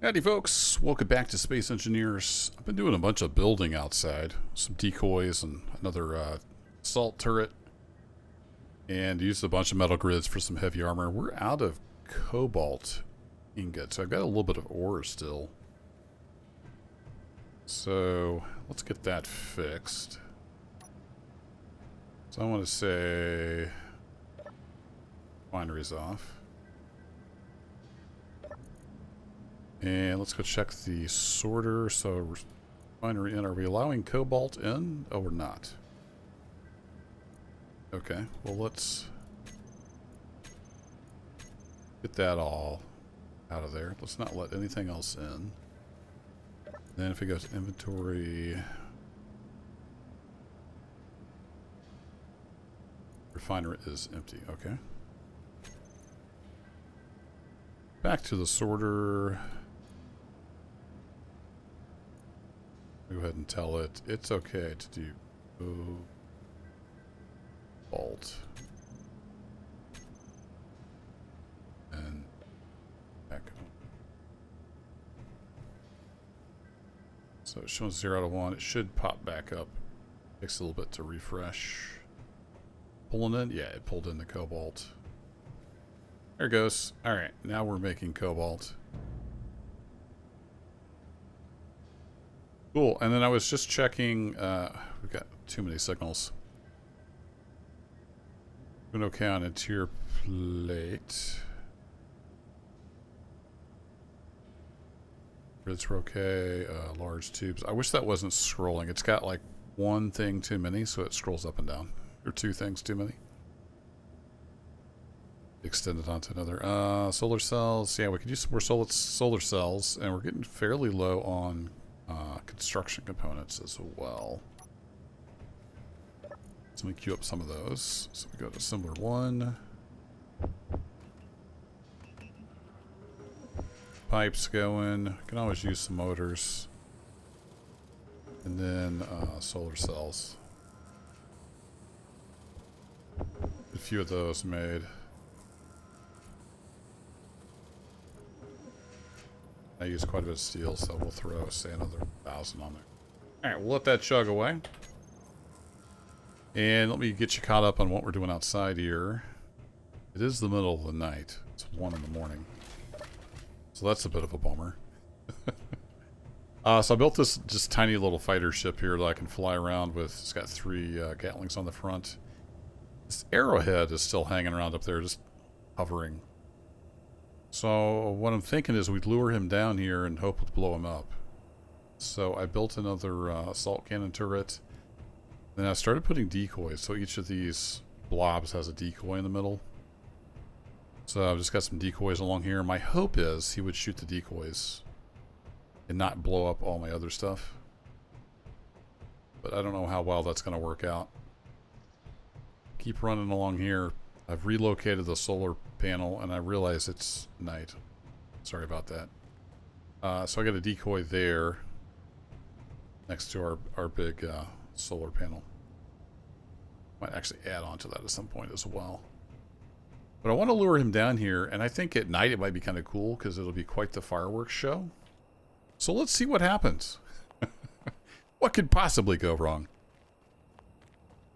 Howdy folks, welcome back to Space Engineers. I've been doing a bunch of building outside, some decoys and another assault turret, and used a bunch of metal grids for some heavy armor. We're out of cobalt ingot, so I've got a little bit of ore still. So let's get that fixed. So I want to say refinery's off. And let's go check the sorter. So refinery in. Are we allowing cobalt in? Oh, we're not. Okay. Well, let's get that all out of there. Let's not let anything else in. Then if we go to inventory, refinery is empty. Okay. Back to the sorter. Go ahead and tell it it's okay to do bolt and back up. So it's showing 0 out of 1. It should pop back up. Takes a little bit to refresh. Pulling in? Yeah, it pulled in the cobalt. There it goes. Alright, now we're making cobalt. Cool, and then I was just checking, we've got too many signals. Doing okay on interior plate. Grids were okay, large tubes. I wish that wasn't scrolling. It's got like one thing too many, so it scrolls up and down. Or two things too many. Extend it onto another. Solar cells, yeah, we could use some more solar cells, and we're getting fairly low on construction components as well. So let me queue up some of those. So we go to assembler 1. Pipes going. Can always use some motors. And then solar cells. A few of those made. I use quite a bit of steel, so we'll throw, say, another 1,000 on there. Alright, we'll let that chug away. And let me get you caught up on what we're doing outside here. It is the middle of the night. It's 1 in the morning. So that's a bit of a bummer. So I built this just tiny little fighter ship here that I can fly around with. It's got 3 Gatlings on the front. This arrowhead is still hanging around up there, just hovering. So what I'm thinking is we'd lure him down here and hope to blow him up. So I built another assault cannon turret. Then I started putting decoys. So each of these blobs has a decoy in the middle. So I've just got some decoys along here. My hope is he would shoot the decoys and not blow up all my other stuff. But I don't know how well that's going to work out. Keep running along here. I've relocated the solar panel, and I realize it's night. Sorry about that. So I got a decoy there next to our big solar panel. Might actually add on to that at some point as well. But I want to lure him down here, and I think at night it might be kind of cool because it'll be quite the fireworks show. So let's see what happens. What could possibly go wrong?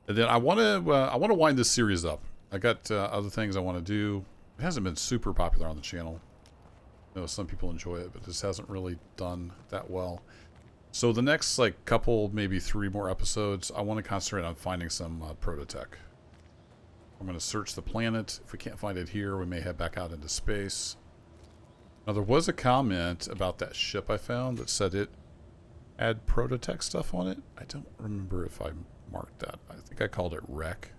And then I want to wind this series up. I got other things I want to do. It hasn't been super popular on the channel. I know some people enjoy it, but this hasn't really done that well. So the next like couple, maybe 3 more episodes, I want to concentrate on finding some prototech. I'm going to search the planet. If we can't find it here, we may head back out into space. Now there was a comment about that ship I found that said it had prototech stuff on it. I don't remember if I marked that. I think I called it wreck.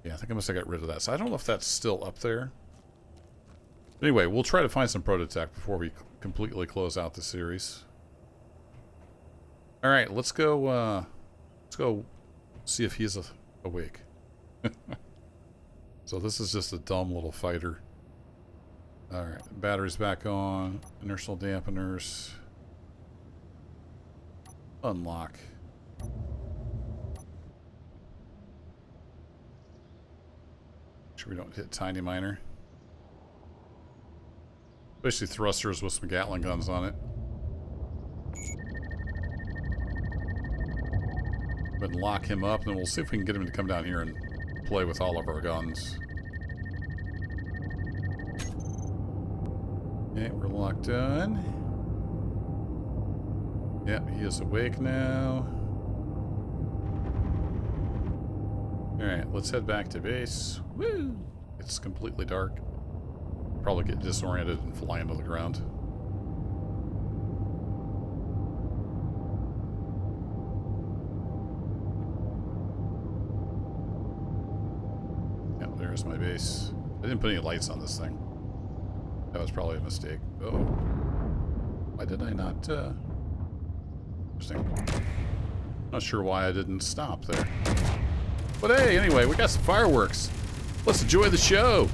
Yeah, I think I must have got rid of that. So I don't know if that's still up there. Anyway, we'll try to find some prototech before we completely close out the series. All right, let's go see if he's awake. So this is just a dumb little fighter. All right, batteries back on, inertial dampeners. Unlock. Sure we don't hit tiny miner. Especially thrusters with some Gatling guns on it. Go ahead and lock him up, and then we'll see if we can get him to come down here and play with all of our guns. Okay, we're locked on. Yep, he is awake now. Alright, let's head back to base. Woo! It's completely dark. Probably get disoriented and fly into the ground. Yep, there's my base. I didn't put any lights on this thing. That was probably a mistake. Oh. Why did I not, Interesting. Not sure why I didn't stop there. But hey, anyway, we got some fireworks. Let's enjoy the show.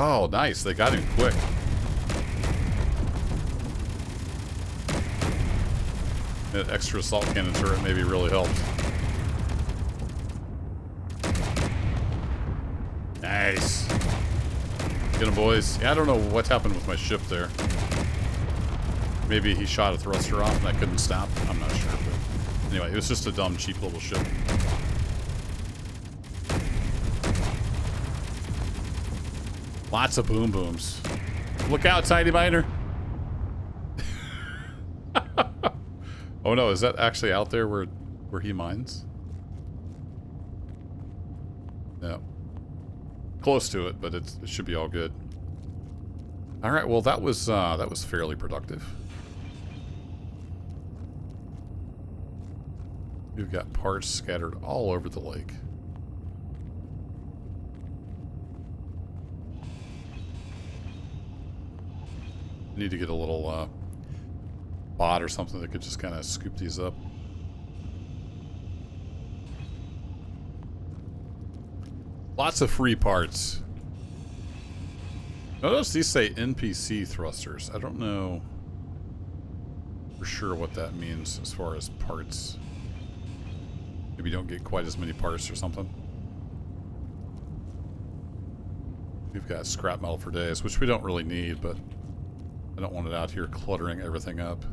Oh, nice. They got him quick. That extra assault cannon turret maybe really helped. Nice. Get him, boys. Yeah, I don't know what happened with my ship there. Maybe he shot a thruster off and I couldn't stop. I'm not sure. But anyway, it was just a dumb, cheap little ship. Lots of boom booms. Look out, Tiny Miner. Oh no, is that actually out there where he mines? No. Close to it, but it should be all good. All right, well that was fairly productive. We've got parts scattered all over the lake. Need to get a little bot or something that could just kind of scoop these up. Lots of free parts. Notice these say NPC thrusters. I don't know for sure what that means as far as parts. Maybe you don't get quite as many parts or something. We've got scrap metal for days, which we don't really need, but I don't want it out here cluttering everything up.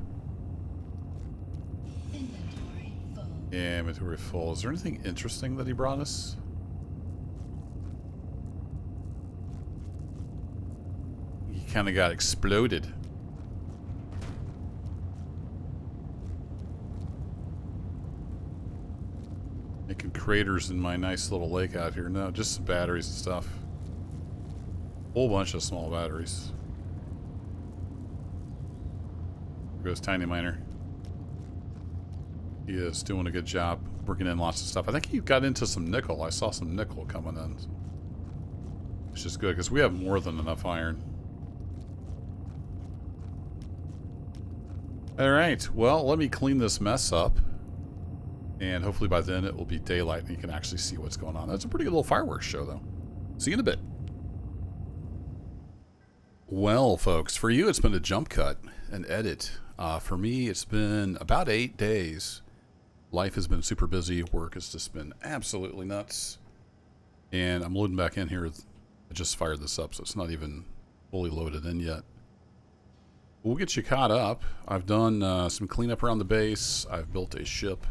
Inventory full. Yeah, inventory full. Is there anything interesting that he brought us? He kind of got exploded. Making craters in my nice little lake out here. No, just some batteries and stuff. Whole bunch of small batteries. Goes Tiny Miner. He is doing a good job working in lots of stuff. I think he got into some nickel. I saw some nickel coming in, which is good because we have more than enough iron. Alright, well, let me clean this mess up, and hopefully by then it will be daylight and you can actually see what's going on. That's a pretty good little fireworks show though. See you in a bit. Well, folks, for you it's been a jump cut, an edit. For me, it's been about 8 days. Life has been super busy. Work has just been absolutely nuts. And I'm loading back in here. I just fired this up, so it's not even fully loaded in yet. We'll get you caught up. I've done some cleanup around the base. I've built a ship.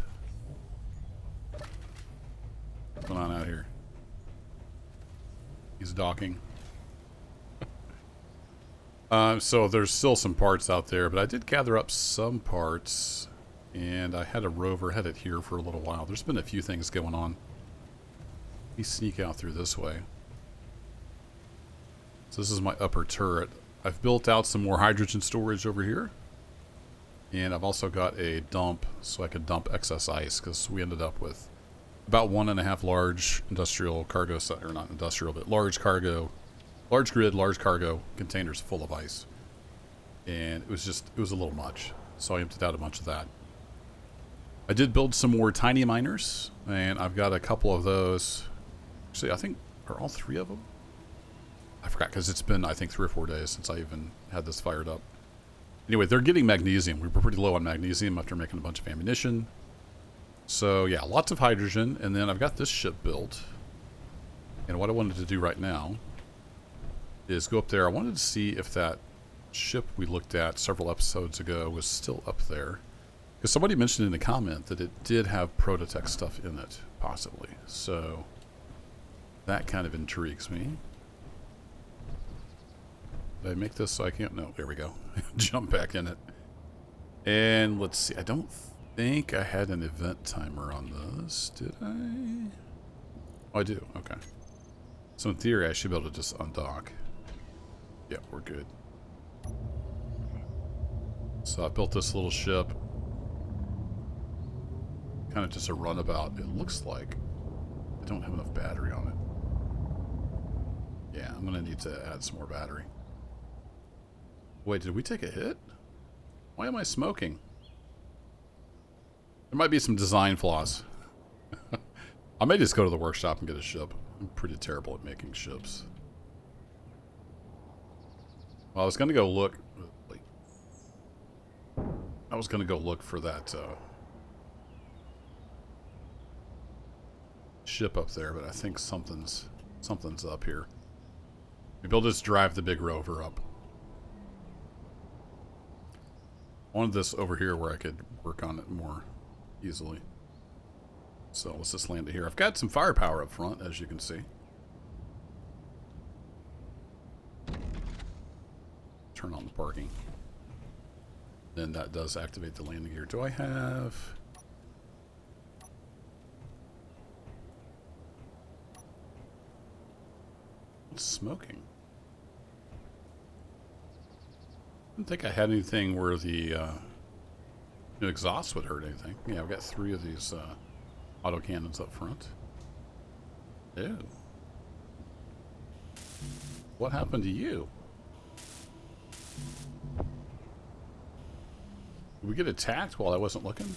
What's going on out here? He's docking. So there's still some parts out there, but I did gather up some parts, and I had a rover headed here for a little while. There's been a few things going on. Let me sneak out through this way. So this is my upper turret. I've built out some more hydrogen storage over here, and I've also got a dump so I could dump excess ice, because we ended up with about 1.5 large industrial cargo, or not industrial, but large cargo. Large grid, large cargo containers full of ice. And it was a little much. So I emptied out a bunch of that. I did build some more tiny miners, and I've got a couple of those. Actually, I think, are all 3 of them? I forgot, because it's been, I think, 3 or 4 days since I even had this fired up. Anyway, they're getting magnesium. We were pretty low on magnesium after making a bunch of ammunition. So, yeah, lots of hydrogen. And then I've got this ship built. And what I wanted to do right now is go up there. I wanted to see if that ship we looked at several episodes ago was still up there. Because somebody mentioned in the comment that it did have Prototech stuff in it, possibly. So that kind of intrigues me. Did I make this so I can't? No, there we go. Jump back in it. And let's see. I don't think I had an event timer on this. Did I? Oh, I do. Okay. So in theory, I should be able to just undock. Yeah, we're good. So I built this little ship. Kind of just a runabout, it looks like. I don't have enough battery on it. Yeah, I'm going to need to add some more battery. Wait, did we take a hit? Why am I smoking? There might be some design flaws. I may just go to the workshop and get a ship. I'm pretty terrible at making ships. Well, I was going to go look... I was going to go look for that ship up there, but I think something's up here. Maybe I'll just drive the big rover up. I wanted this over here where I could work on it more easily. So let's just land it here. I've got some firepower up front, as you can see. Turn on the parking. Then that does activate the landing gear. Do I have... What's smoking? I didn't think I had anything where the exhaust would hurt anything. Yeah, I've got 3 of these autocannons up front. Ew. What happened to you? Did we get attacked while I wasn't looking?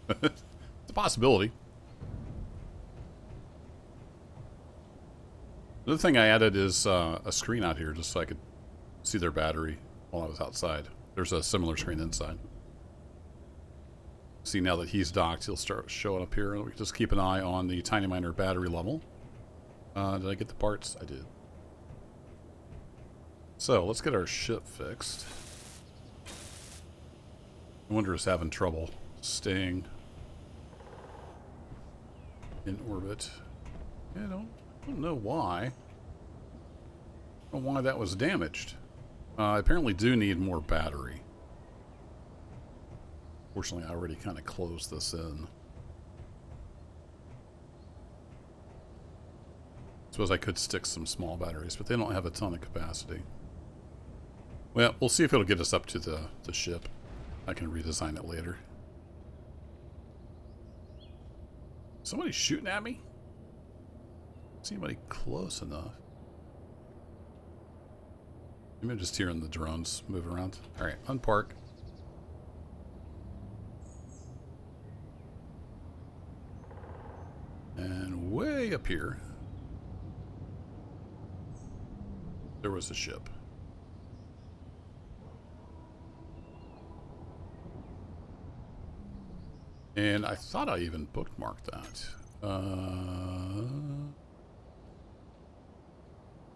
It's a possibility. Another thing I added is a screen out here just so I could see their battery while I was outside. There's a similar screen inside. See, now that he's docked, he'll start showing up here. We can just keep an eye on the Tiny Miner battery level. Did I get the parts? I did. So, let's get our ship fixed. I wonder if it's having trouble staying in orbit. Yeah, I don't know why. I don't know why that was damaged. I apparently do need more battery. Fortunately, I already kind of closed this in. Suppose I could stick some small batteries, but they don't have a ton of capacity. Well, we'll see if it'll get us up to the ship. I can redesign it later. Somebody's shooting at me? See anybody close enough? Maybe I'm just hearing the drones move around. Alright, unpark. And way up here, there was a ship. And I thought I even bookmarked that. I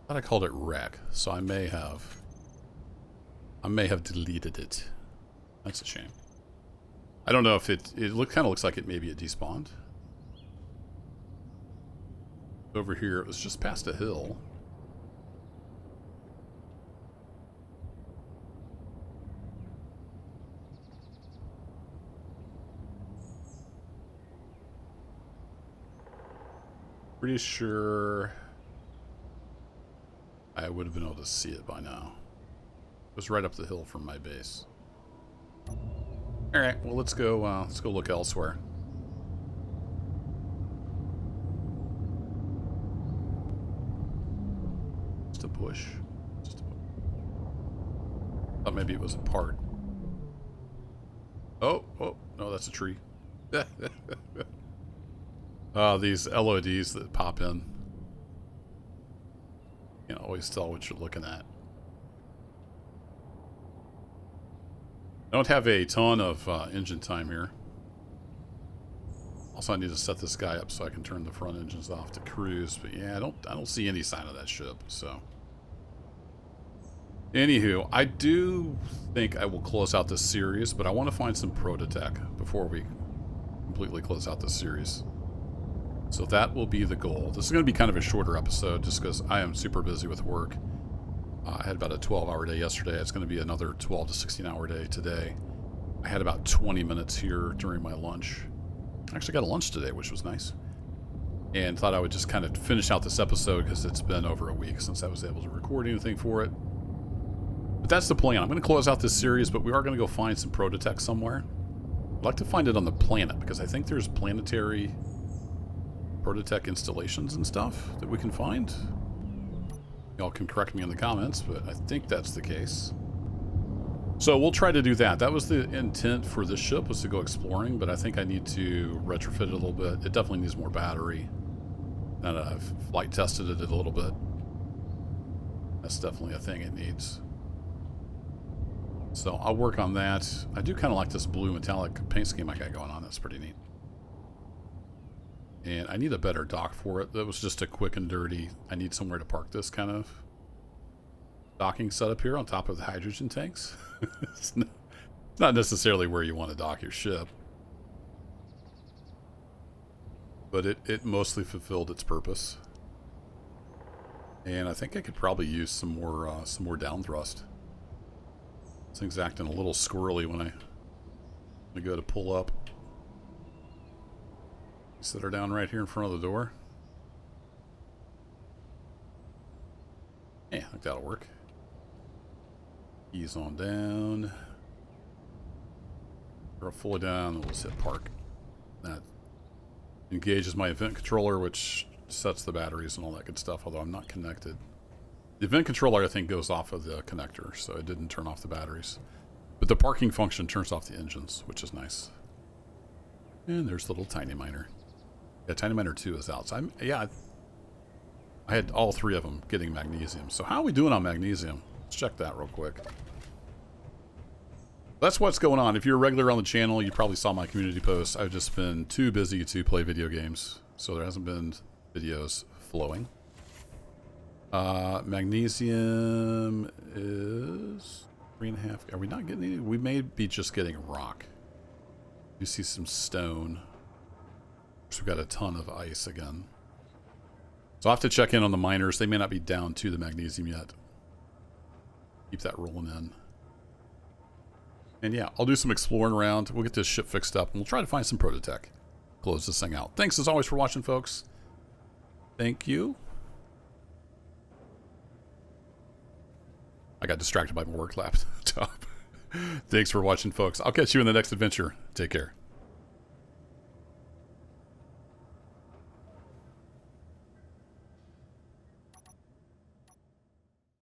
thought I called it wreck, so I may have deleted it. That's a shame. I don't know if it kind of looks like it maybe it despawned. Over here, it was just past a hill. Pretty sure I would have been able to see it by now. It was right up the hill from my base. All right, well let's go look elsewhere. Just a bush. Thought maybe it was a part. Oh, no, that's a tree. These LODs that pop in. You know, always tell what you're looking at. I don't have a ton of engine time here. Also, I need to set this guy up so I can turn the front engines off to cruise. But yeah, I don't see any sign of that ship. So Anywho, I do think I will close out this series, but I want to find some proto-tech before we completely close out this series. So that will be the goal. This is going to be kind of a shorter episode just because I am super busy with work. I had about a 12-hour day yesterday. It's going to be another 12 to 16-hour day today. I had about 20 minutes here during my lunch. I actually got a lunch today, which was nice. And thought I would just kind of finish out this episode because it's been over a week since I was able to record anything for it. But that's the plan. I'm going to close out this series, but we are going to go find some proto-tech somewhere. I'd like to find it on the planet because I think there's planetary proto-tech installations and stuff that we can find. Y'all can correct me in the comments, but I think that's the case. So we'll try to do that. That was the intent for this ship, was to go exploring, but I think I need to retrofit it a little bit. It definitely needs more battery. And I've flight tested it a little bit. That's definitely a thing it needs. So I'll work on that. I do kind of like this blue metallic paint scheme I got going on. That's pretty neat. And I need a better dock for it. That was just a quick and dirty. I need somewhere to park this kind of docking setup here on top of the hydrogen tanks. It's not necessarily where you want to dock your ship. But it mostly fulfilled its purpose. And I think I could probably use some more down thrust. This thing's acting a little squirrely when I go to pull up. Set her down right here in front of the door. Yeah, I think that'll work. Ease on down. Or fully down, and we'll just hit park. That engages my event controller, which sets the batteries and all that good stuff, although I'm not connected. The event controller, I think, goes off of the connector, so it didn't turn off the batteries. But the parking function turns off the engines, which is nice. And there's the little tiny miner. Yeah, tiny miner 2 is out. So I had all 3 of them getting magnesium. So how are we doing on magnesium? Let's check that real quick. That's what's going on. If you're a regular on the channel, you probably saw my community post. I've just been too busy to play video games, so there hasn't been videos flowing. Magnesium is 3.5. Are we not getting any? We may be just getting rock. You see some stone. So we've got a ton of ice again. So I'll have to check in on the miners. They may not be down to the magnesium yet. Keep that rolling in. And yeah, I'll do some exploring around. We'll get this ship fixed up, and we'll try to find some proto-tech. Close this thing out. Thanks as always for watching, folks. Thank you. I got distracted by my work laptop. Thanks for watching, folks. I'll catch you in the next adventure. Take care.